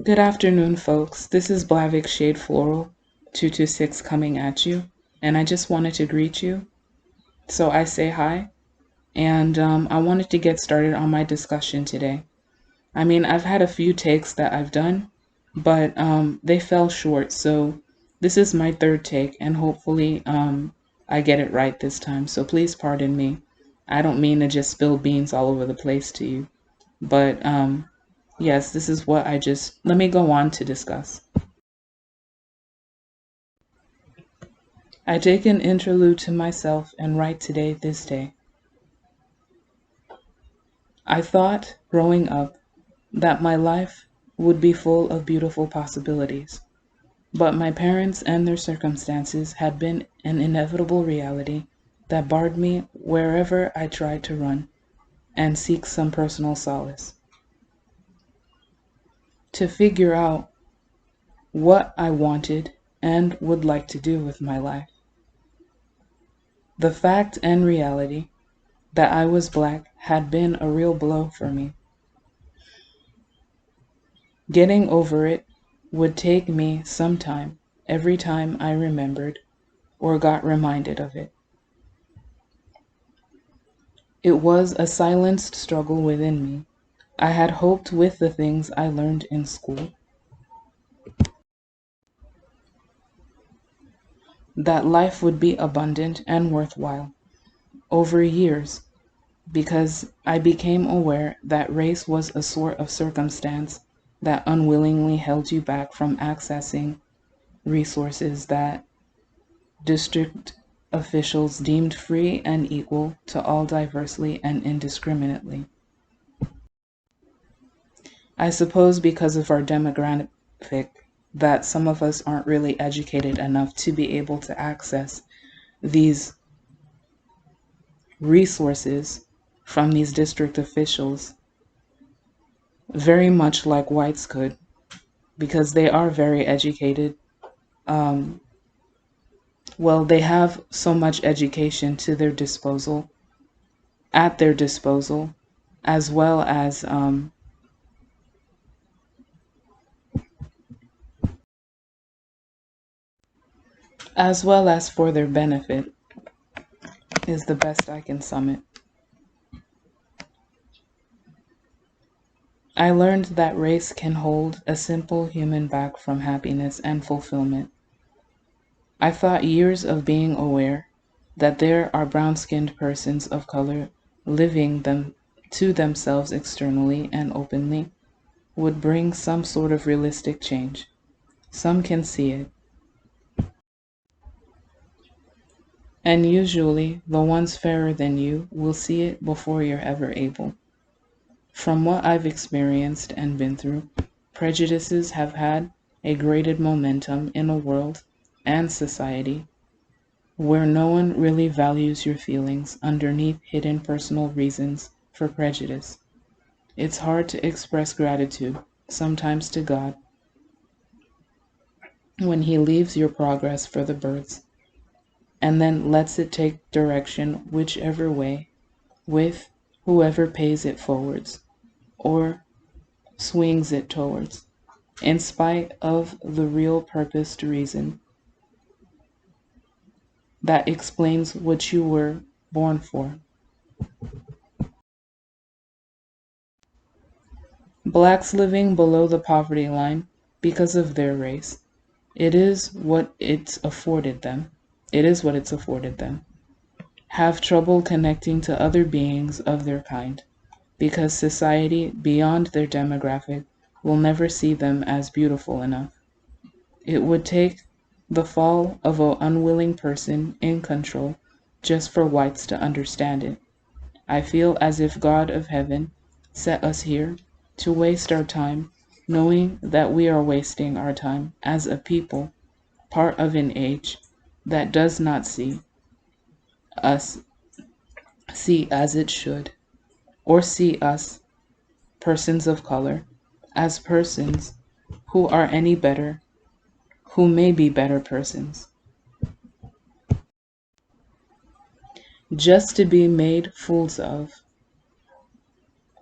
Good afternoon, folks. This is Blavik Shade Floral 226 coming at you, and I just wanted to greet you. So I say hi, and I wanted to get started on my discussion today. I mean, I've had a few takes that I've done, but they fell short. So this is my third take, and hopefully I get it right this time. So please pardon me. I don't mean to just spill beans all over the place to you, but yes, this is what let me go on to discuss. I take an interlude to myself and write today, this day. I thought, growing up, that my life would be full of beautiful possibilities, but my parents and their circumstances had been an inevitable reality that barred me wherever I tried to run and seek some personal solace. To figure out what I wanted and would like to do with my life. The fact and reality that I was black had been a real blow for me. Getting over it would take me some time every time I remembered or got reminded of it. It was a silenced struggle within me. I had hoped with the things I learned in school that life would be abundant and worthwhile over years because I became aware that race was a sort of circumstance that unwillingly held you back from accessing resources that district officials deemed free and equal to all diversely and indiscriminately. I suppose because of our demographic that some of us aren't really educated enough to be able to access these resources from these district officials very much like whites could because they are very educated. Um, well, they have so much education to their disposal, at their disposal, as well as for their benefit, is the best I can sum it. I learned that race can hold a simple human back from happiness and fulfillment. I thought years of being aware that there are brown-skinned persons of color living them to themselves externally and openly would bring some sort of realistic change. Some can see it, and usually the ones fairer than you will see it before you're ever able. From what I've experienced and been through, prejudices have had a graded momentum in a world and society where no one really values your feelings underneath hidden personal reasons for prejudice. It's hard to express gratitude, sometimes to God, when He leaves your progress for the birds and then lets it take direction whichever way with whoever pays it forwards or swings it towards, in spite of the real purposed reason that explains what you were born for. Blacks living below the poverty line because of their race. It is what it's afforded them. It is what it's afforded them. Have trouble connecting to other beings of their kind because society beyond their demographic will never see them as beautiful enough. It would take the fall of an unwilling person in control just for whites to understand it. I feel as if God of heaven set us here to waste our time, knowing that we are wasting our time as a people, part of an age that does not us see as it should, or see us, persons of color, as persons who are any better, who may be better persons, just to be made fools of,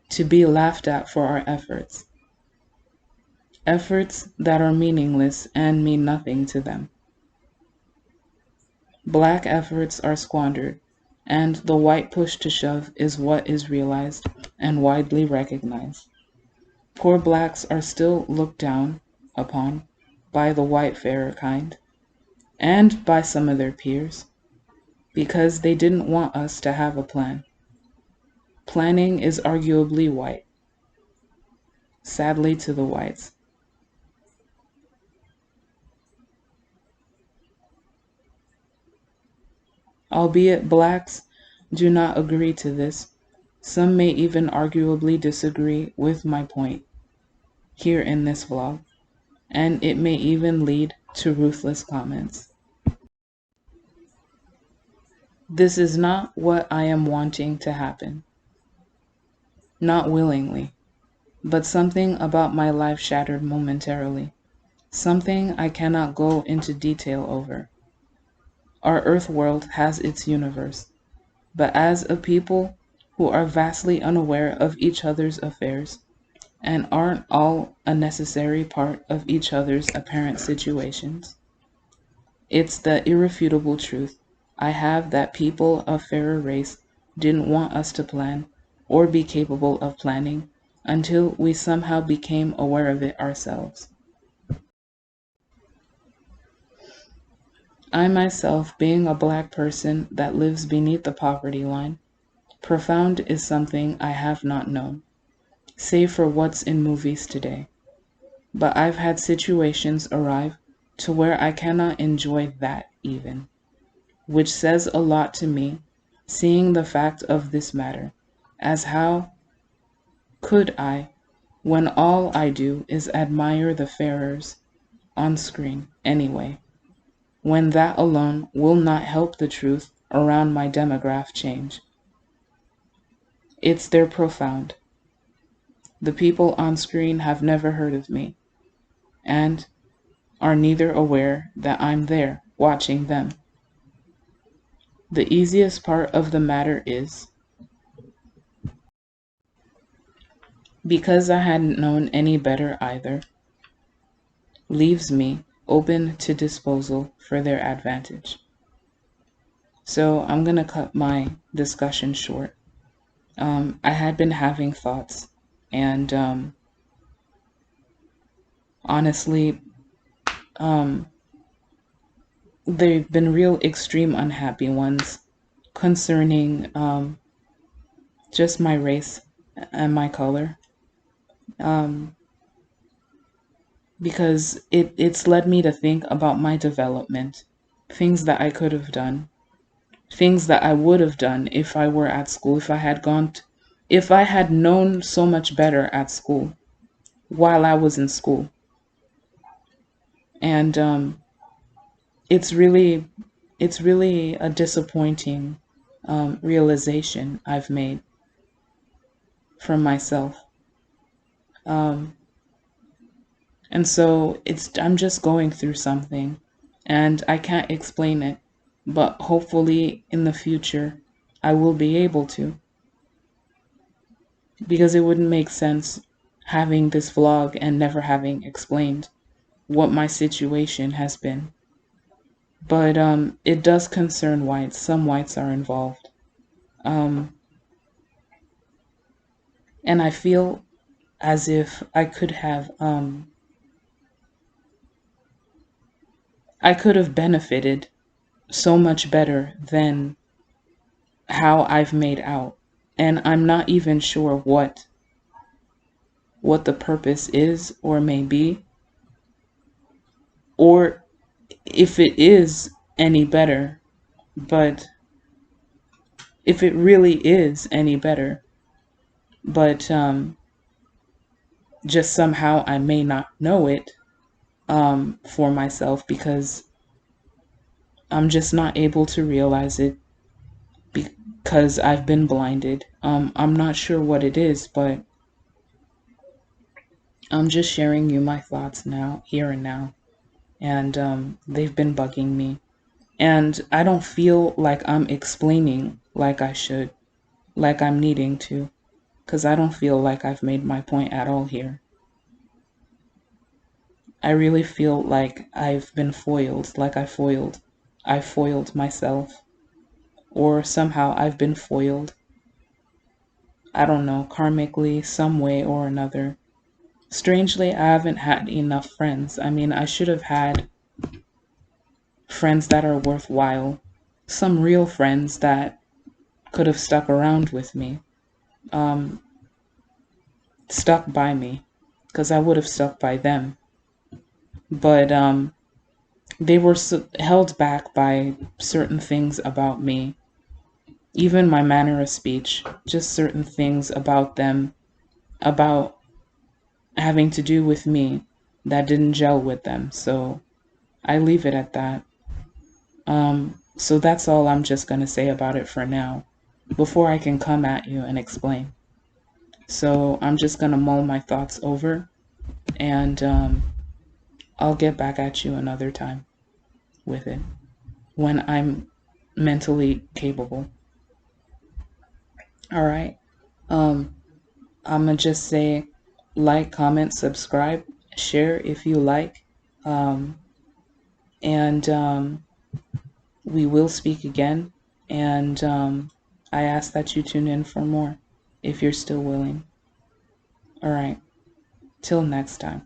to be laughed at for our efforts. efforts that are meaningless and mean nothing to them. Black efforts are squandered, and the white push to shove is what is realized and widely recognized. Poor blacks are still looked down upon by the white fairer kind, and by some of their peers, because they didn't want us to have a plan. Planning is arguably white, sadly to the whites. Albeit blacks do not agree to this, some may even arguably disagree with my point here in this vlog, and it may even lead to ruthless comments. This is not what I am wanting to happen. Not willingly, but something about my life shattered momentarily. Something I cannot go into detail over. Our Earth world has its universe, but as a people who are vastly unaware of each other's affairs and aren't all a necessary part of each other's apparent situations, it's the irrefutable truth I have that people of fairer race didn't want us to plan or be capable of planning until we somehow became aware of it ourselves. I myself, being a black person that lives beneath the poverty line, profound is something I have not known, save for what's in movies today. But I've had situations arrive to where I cannot enjoy that even, which says a lot to me, seeing the fact of this matter, as how could I, when all I do is admire the farers on screen anyway, when that alone will not help the truth around my demograph change. It's their profound. The people on screen have never heard of me, and are neither aware that I'm there watching them. The easiest part of the matter is, because I hadn't known any better either, leaves me open to disposal for their advantage. So I'm going to cut my discussion short. I had been having thoughts, and honestly, they've been real extreme unhappy ones concerning just my race and my color. Because it's led me to think about my development, things that I could have done, things that I would have done if I were at school, if I had known so much better at school while I was in school. And it's really a disappointing realization I've made for myself. And so I'm just going through something, and I can't explain it, but hopefully in the future I will be able to, because it wouldn't make sense having this vlog and never having explained what my situation has been. But it does concern whites. Some whites are involved. And I feel as if I could have benefited so much better than how I've made out. And I'm not even sure what the purpose is or may be, or if it is any better, but if it really is any better, but just somehow I may not know it for myself, because I'm just not able to realize it because I've been blinded. I'm not sure what it is, but I'm just sharing you my thoughts now, here and now. And they've been bugging me. And I don't feel like I'm explaining like I should, like I'm needing to, because I don't feel like I've made my point at all here. I really feel like I've been foiled, like I foiled myself, or somehow I've been foiled. I don't know, karmically, some way or another. Strangely, I haven't had enough friends. I mean, I should have had friends that are worthwhile, some real friends that could have stuck around with me, um, stuck by me, because I would have stuck by them. But they were held back by certain things about me, even my manner of speech, just certain things about them, about having to do with me that didn't gel with them. So I leave it at that. So that's all I'm just going to say about it for now before I can come at you and explain. So I'm just going to mull my thoughts over, and I'll get back at you another time with it when I'm mentally capable. All right. Um, I'm going to just say like, comment, subscribe, share if you like. Um, and we will speak again. And I ask that you tune in for more if you're still willing. All right. Till next time.